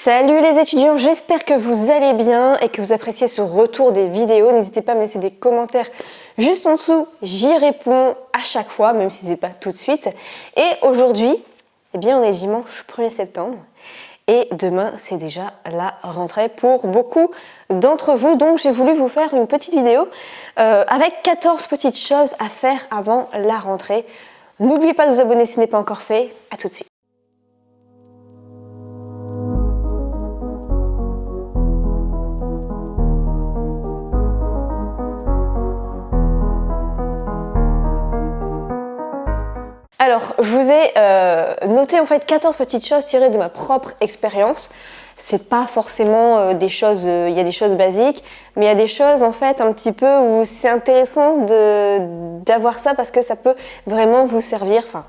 Salut les étudiants, j'espère que vous allez bien et que vous appréciez ce retour des vidéos. N'hésitez pas à me laisser des commentaires juste en dessous, j'y réponds à chaque fois, même si c'est pas tout de suite. Et aujourd'hui, eh bien on est dimanche 1er septembre et demain c'est déjà la rentrée pour beaucoup d'entre vous. Donc j'ai voulu vous faire une petite vidéo avec 14 petites choses à faire avant la rentrée. N'oubliez pas de vous abonner si ce n'est pas encore fait, à tout de suite. Alors, je vous ai noté en fait 14 petites choses tirées de ma propre expérience. C'est pas forcément des choses, il y a des choses basiques, mais il y a des choses en fait un petit peu où c'est intéressant d'avoir ça parce que ça peut vraiment vous servir. Enfin,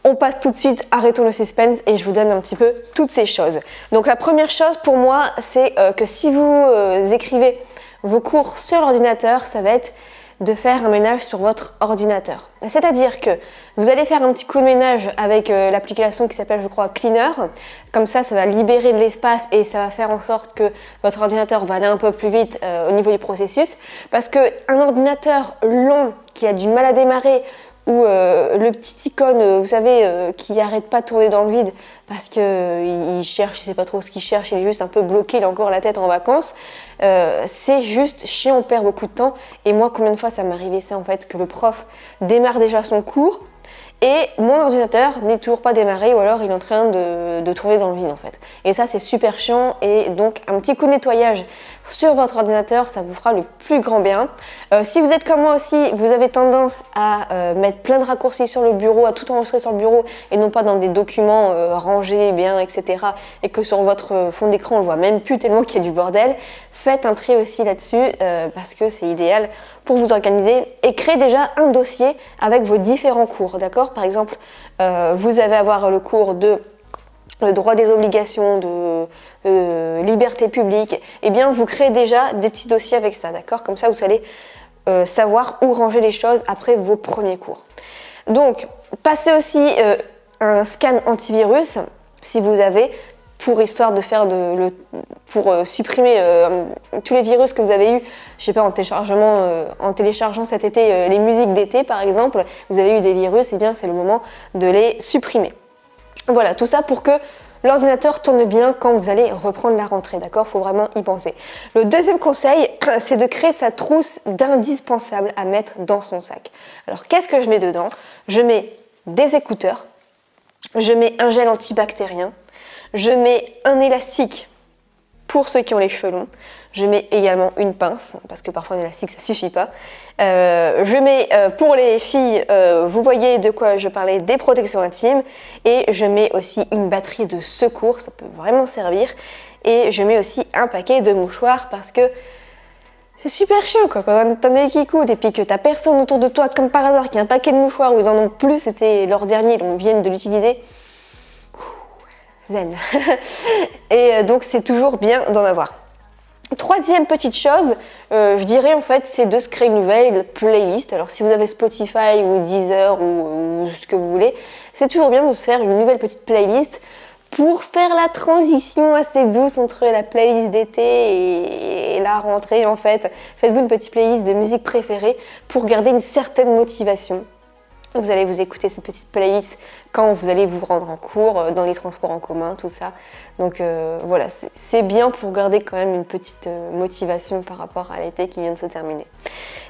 on passe tout de suite, arrêtons le suspense et je vous donne un petit peu toutes ces choses. Donc la première chose pour moi, c'est que si vous écrivez vos cours sur l'ordinateur, ça va être de faire un ménage sur votre ordinateur. C'est-à-dire que vous allez faire un petit coup de ménage avec l'application qui s'appelle, je crois, Cleaner. Comme ça va libérer de l'espace et ça va faire en sorte que votre ordinateur va aller un peu plus vite au niveau du processus. Parce qu'un ordinateur long qui a du mal à démarrer ou le petit icône, vous savez, qui n'arrête pas de tourner dans le vide parce qu'il cherche, il ne sait pas trop ce qu'il cherche, il est juste un peu bloqué, il a encore la tête en vacances. C'est juste chiant, on perd beaucoup de temps. Et moi, combien de fois ça m'est arrivé ça en fait, que le prof démarre déjà son cours et mon ordinateur n'est toujours pas démarré ou alors il est en train de tourner dans le vide en fait. Et ça c'est super chiant et donc un petit coup de nettoyage sur votre ordinateur, ça vous fera le plus grand bien. Si vous êtes comme moi aussi, vous avez tendance à mettre plein de raccourcis sur le bureau, à tout enregistrer sur le bureau et non pas dans des documents rangés bien, etc. et que sur votre fond d'écran on le voit même plus tellement qu'il y a du bordel, faites un tri aussi là-dessus parce que c'est idéal pour vous organiser et créer déjà un dossier avec vos différents cours, d'accord? Par exemple, vous allez avoir le cours de droit des obligations, de liberté publique, et bien vous créez déjà des petits dossiers avec ça, d'accord? Comme ça, vous allez savoir où ranger les choses après vos premiers cours. Donc, passez aussi un scan antivirus, si vous avez, pour histoire de faire pour supprimer tous les virus que vous avez eu, je sais pas, en téléchargeant cet été les musiques d'été par exemple, vous avez eu des virus, et bien c'est le moment de les supprimer. Voilà, tout ça pour que l'ordinateur tourne bien quand vous allez reprendre la rentrée, d'accord? Il faut vraiment y penser. Le deuxième conseil, c'est de créer sa trousse d'indispensables à mettre dans son sac. Alors qu'est-ce que je mets dedans? Je mets des écouteurs, je mets un gel antibactérien, je mets un élastique pour ceux qui ont les cheveux longs. Je mets également une pince, parce que parfois un élastique ça suffit pas. Je mets pour les filles, vous voyez de quoi je parlais, des protections intimes. Et je mets aussi une batterie de secours, ça peut vraiment servir. Et je mets aussi un paquet de mouchoirs parce que c'est super chiant quoi, quand t'en as qui coulent et puis que t'as personne autour de toi, comme par hasard, qui a un paquet de mouchoirs où ils en ont plus, c'était leur dernier, donc ils viennent de l'utiliser. Zen. Et donc c'est toujours bien d'en avoir. Troisième petite chose, je dirais en fait, c'est de se créer une nouvelle playlist. Alors si vous avez Spotify ou Deezer ou ce que vous voulez, c'est toujours bien de se faire une nouvelle petite playlist pour faire la transition assez douce entre la playlist d'été et la rentrée en fait. Faites-vous une petite playlist de musique préférée pour garder une certaine motivation. Vous allez vous écouter cette petite playlist quand vous allez vous rendre en cours, dans les transports en commun, tout ça. Donc voilà, c'est bien pour garder quand même une petite motivation par rapport à l'été qui vient de se terminer.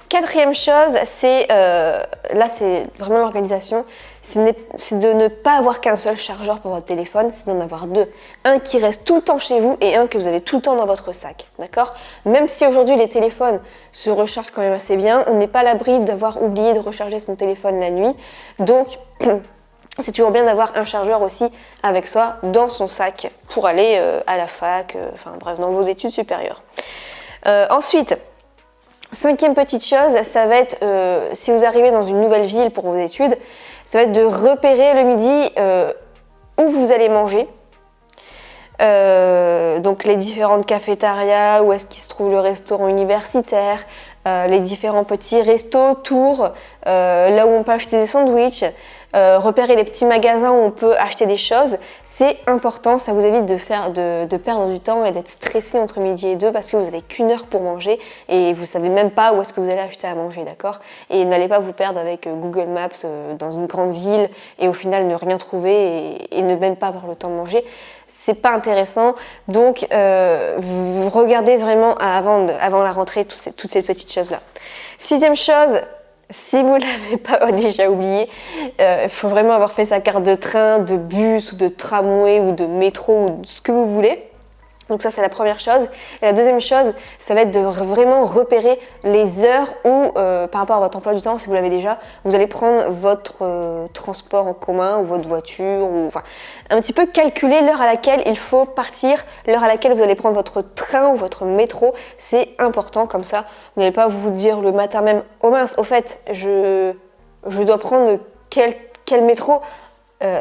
Quatrième chose, là c'est vraiment l'organisation, c'est de ne pas avoir qu'un seul chargeur pour votre téléphone, c'est d'en avoir deux. Un qui reste tout le temps chez vous et un que vous avez tout le temps dans votre sac, d'accord? Même si aujourd'hui les téléphones se rechargent quand même assez bien, on n'est pas à l'abri d'avoir oublié de recharger son téléphone la nuit, donc c'est toujours bien d'avoir un chargeur aussi avec soi dans son sac pour aller à la fac, enfin bref, dans vos études supérieures. Ensuite, cinquième petite chose, ça va être, si vous arrivez dans une nouvelle ville pour vos études, ça va être de repérer le midi où vous allez manger. Donc les différentes cafétérias, où est-ce qu'il se trouve le restaurant universitaire, les différents petits restos, tours, là où on peut acheter des sandwichs, repérer les petits magasins où on peut acheter des choses. C'est important, ça vous évite de perdre du temps et d'être stressé entre midi et 2 parce que vous n'avez qu'une heure pour manger et vous ne savez même pas où est-ce que vous allez acheter à manger, d'accord? Et n'allez pas vous perdre avec Google Maps dans une grande ville et au final ne rien trouver et ne même pas avoir le temps de manger. C'est pas intéressant, donc vous regardez vraiment avant la rentrée toutes ces petites choses-là. 6e chose, si vous ne l'avez pas déjà oublié, il faut vraiment avoir fait sa carte de train, de bus ou de tramway ou de métro ou ce que vous voulez. Donc ça, c'est la première chose. Et la deuxième chose, ça va être de vraiment repérer les heures où, par rapport à votre emploi du temps, si vous l'avez déjà, vous allez prendre votre transport en commun ou votre voiture, ou enfin, un petit peu calculer l'heure à laquelle il faut partir, l'heure à laquelle vous allez prendre votre train ou votre métro. C'est important, comme ça, vous n'allez pas vous dire le matin même, oh mince, au fait, je dois prendre quel métro.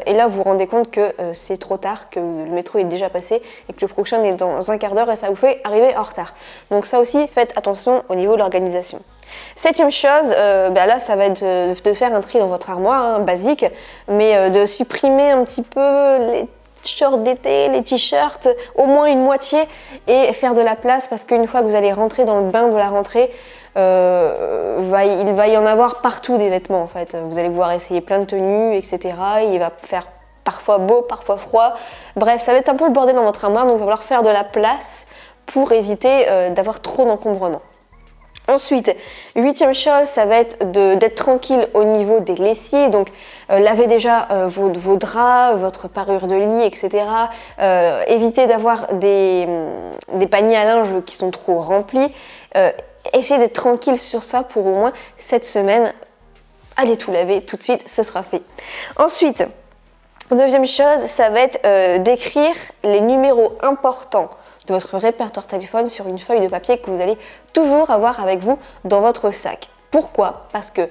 Et là, vous vous rendez compte que c'est trop tard, que le métro est déjà passé et que le prochain est dans un quart d'heure et ça vous fait arriver en retard. Donc ça aussi, faites attention au niveau de l'organisation. 7e chose, là, ça va être de faire un tri dans votre armoire, basique, mais de supprimer un petit peu les shorts d'été, les t-shirts, au moins une moitié, et faire de la place parce qu'une fois que vous allez rentrer dans le bain de la rentrée, il va y en avoir partout des vêtements en fait. Vous allez pouvoir essayer plein de tenues, etc. Il va faire parfois beau, parfois froid. Bref, ça va être un peu le bordel dans votre armoire, donc il va falloir faire de la place pour éviter d'avoir trop d'encombrement. Ensuite, 8e chose, ça va être d'être tranquille au niveau des lessiers, donc lavez déjà vos draps, votre parure de lit, etc. Évitez d'avoir des paniers à linge qui sont trop remplis. Essayez d'être tranquille sur ça pour au moins cette semaine. Allez tout laver tout de suite, ce sera fait. Ensuite, 9e chose, ça va être d'écrire les numéros importants de votre répertoire téléphone sur une feuille de papier que vous allez toujours avoir avec vous dans votre sac. Pourquoi ? Parce que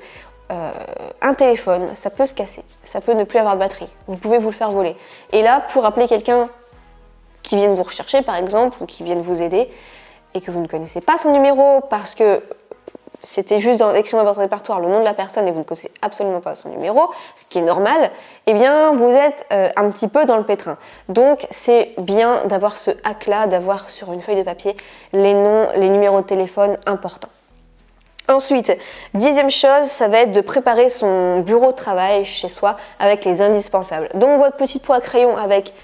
un téléphone, ça peut se casser, ça peut ne plus avoir de batterie, vous pouvez vous le faire voler. Et là, pour appeler quelqu'un qui vienne vous rechercher par exemple, ou qui vienne vous aider, et que vous ne connaissez pas son numéro parce que c'était juste écrit dans votre répertoire le nom de la personne et vous ne connaissez absolument pas son numéro, ce qui est normal, eh bien vous êtes un petit peu dans le pétrin. Donc c'est bien d'avoir ce hack-là, d'avoir sur une feuille de papier les noms, les numéros de téléphone importants. Ensuite, 10e chose, ça va être de préparer son bureau de travail chez soi avec les indispensables. Donc votre petite poids à crayon avec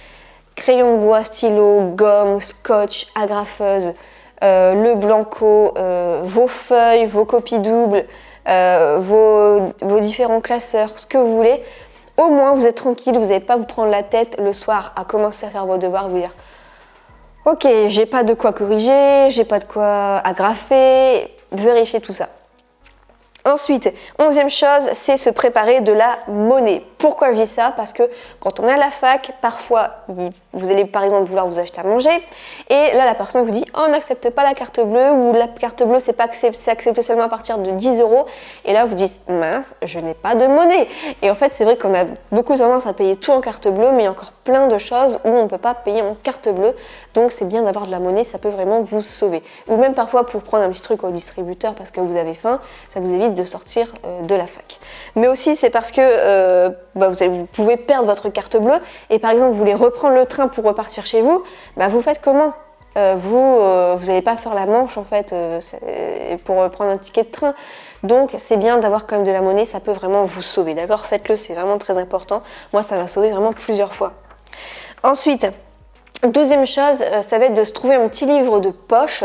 crayon de bois, stylo, gomme, scotch, agrafeuse, le blanco, vos feuilles, vos copies doubles, vos différents classeurs, ce que vous voulez. Au moins, vous êtes tranquille, vous n'allez pas vous prendre la tête le soir à commencer à faire vos devoirs et vous dire « Ok, j'ai pas de quoi corriger, j'ai pas de quoi agrafer, vérifiez tout ça. » Ensuite, 11e chose, c'est se préparer de la monnaie. Pourquoi je dis ça ? Parce que quand on est à la fac, parfois, vous allez par exemple vouloir vous acheter à manger et là la personne vous dit « Oh, on n'accepte pas la carte bleue » ou « La carte bleue, c'est accepté seulement à partir de 10 € » et là vous dites « Mince, je n'ai pas de monnaie » et en fait c'est vrai qu'on a beaucoup tendance à payer tout en carte bleue mais il y a encore plein de choses où on ne peut pas payer en carte bleue, donc c'est bien d'avoir de la monnaie, ça peut vraiment vous sauver. Ou même parfois pour prendre un petit truc au distributeur parce que vous avez faim, ça vous évite de sortir de la fac. Mais aussi c'est parce que vous pouvez perdre votre carte bleue et par exemple vous voulez reprendre le train pour repartir chez vous, vous faites comment ? Vous n'allez pas faire la manche en fait pour prendre un ticket de train. Donc c'est bien d'avoir quand même de la monnaie, ça peut vraiment vous sauver. D'accord ? Faites-le, c'est vraiment très important. Moi ça m'a sauvé vraiment plusieurs fois. Ensuite, 12e chose, ça va être de se trouver un petit livre de poche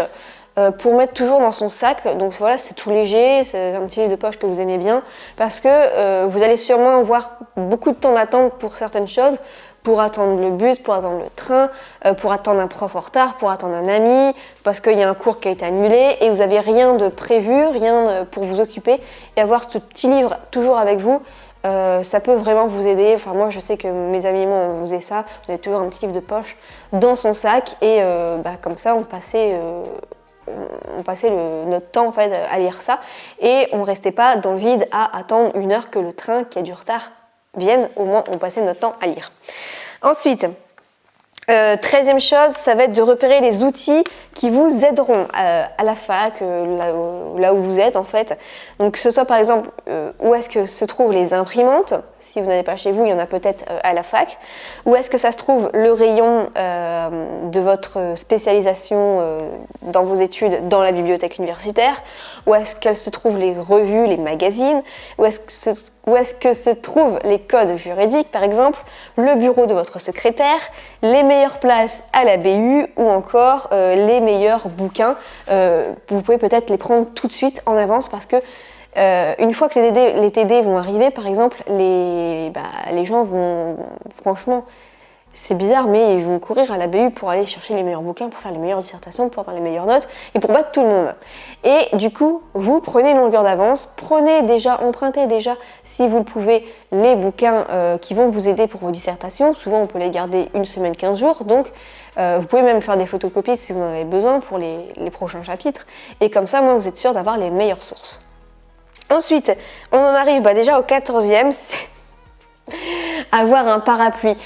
pour mettre toujours dans son sac. Donc voilà, c'est tout léger, c'est un petit livre de poche que vous aimez bien parce que vous allez sûrement avoir beaucoup de temps d'attente pour certaines choses, pour attendre le bus, pour attendre le train, pour attendre un prof en retard, pour attendre un ami, parce qu'il y a un cours qui a été annulé et vous n'avez rien de prévu, rien pour vous occuper. Et avoir ce petit livre toujours avec vous, ça peut vraiment vous aider. Enfin moi je sais que mes amis et moi on faisait ça, on avait toujours un petit livre de poche dans son sac et comme ça on passait notre temps en fait à lire ça et on ne restait pas dans le vide à attendre une heure que le train qui a du retard vienne, au moins on passait notre temps à lire. Ensuite, 13e chose, ça va être de repérer les outils qui vous aideront à la fac, là où vous êtes en fait. Donc que ce soit par exemple où est-ce que se trouvent les imprimantes, si vous n'avez pas chez vous, il y en a peut-être à la fac. Où est-ce que ça se trouve le rayon de votre spécialisation dans vos études dans la bibliothèque universitaire. Où est-ce qu'elles se trouvent les revues, les magazines. Où est-ce que se trouvent les codes juridiques par exemple, le bureau de votre secrétaire, les meilleures places à la BU ou encore les meilleurs bouquins. Vous pouvez peut-être les prendre tout de suite en avance parce que une fois que les TD vont arriver, par exemple, les gens vont, franchement, c'est bizarre, mais ils vont courir à la BU pour aller chercher les meilleurs bouquins, pour faire les meilleures dissertations, pour avoir les meilleures notes et pour battre tout le monde. Et du coup, vous prenez une longueur d'avance, empruntez déjà, si vous le pouvez, les bouquins qui vont vous aider pour vos dissertations. Souvent, on peut les garder une semaine, 15 jours, donc vous pouvez même faire des photocopies si vous en avez besoin pour les prochains chapitres. Et comme ça, moi, vous êtes sûr d'avoir les meilleures sources. Ensuite, on en arrive déjà au 14e, c'est avoir un parapluie.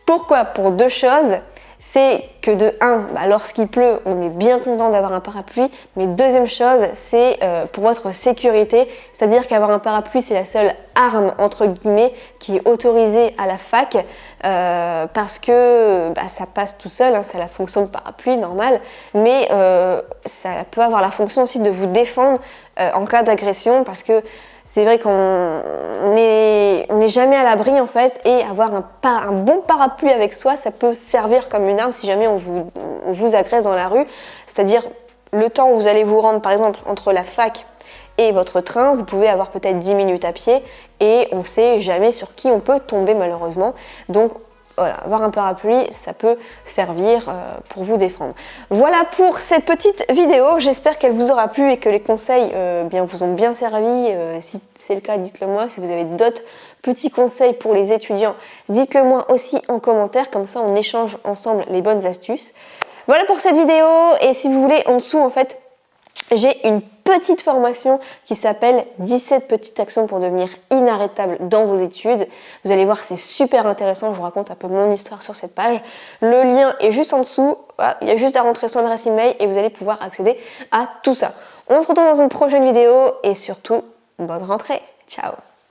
Pourquoi? Pour deux choses. C'est que de 1, lorsqu'il pleut, on est bien content d'avoir un parapluie. Mais deuxième chose, c'est pour votre sécurité. C'est-à-dire qu'avoir un parapluie, c'est la seule arme, entre guillemets, qui est autorisée à la fac. Parce que ça passe tout seul, hein, c'est la fonction de parapluie normale. Mais ça peut avoir la fonction aussi de vous défendre en cas d'agression. Parce que c'est vrai qu'on n'est jamais à l'abri en fait, et avoir un bon parapluie avec soi, ça peut servir comme une arme si jamais on vous agresse dans la rue. C'est-à-dire le temps où vous allez vous rendre par exemple entre la fac et votre train, vous pouvez avoir peut-être 10 minutes à pied et on ne sait jamais sur qui on peut tomber malheureusement. Donc voilà, avoir un parapluie, ça peut servir pour vous défendre. Voilà pour cette petite vidéo. J'espère qu'elle vous aura plu et que les conseils vous ont bien servi. Si c'est le cas, dites-le moi. Si vous avez d'autres petits conseils pour les étudiants, dites-le moi aussi en commentaire. Comme ça, on échange ensemble les bonnes astuces. Voilà pour cette vidéo. Et si vous voulez, en dessous, en fait, j'ai une petite formation qui s'appelle 17 petites actions pour devenir inarrêtable dans vos études. Vous allez voir, c'est super intéressant. Je vous raconte un peu mon histoire sur cette page. Le lien est juste en dessous. Voilà, il y a juste à rentrer son adresse email et vous allez pouvoir accéder à tout ça. On se retrouve dans une prochaine vidéo et surtout, bonne rentrée. Ciao!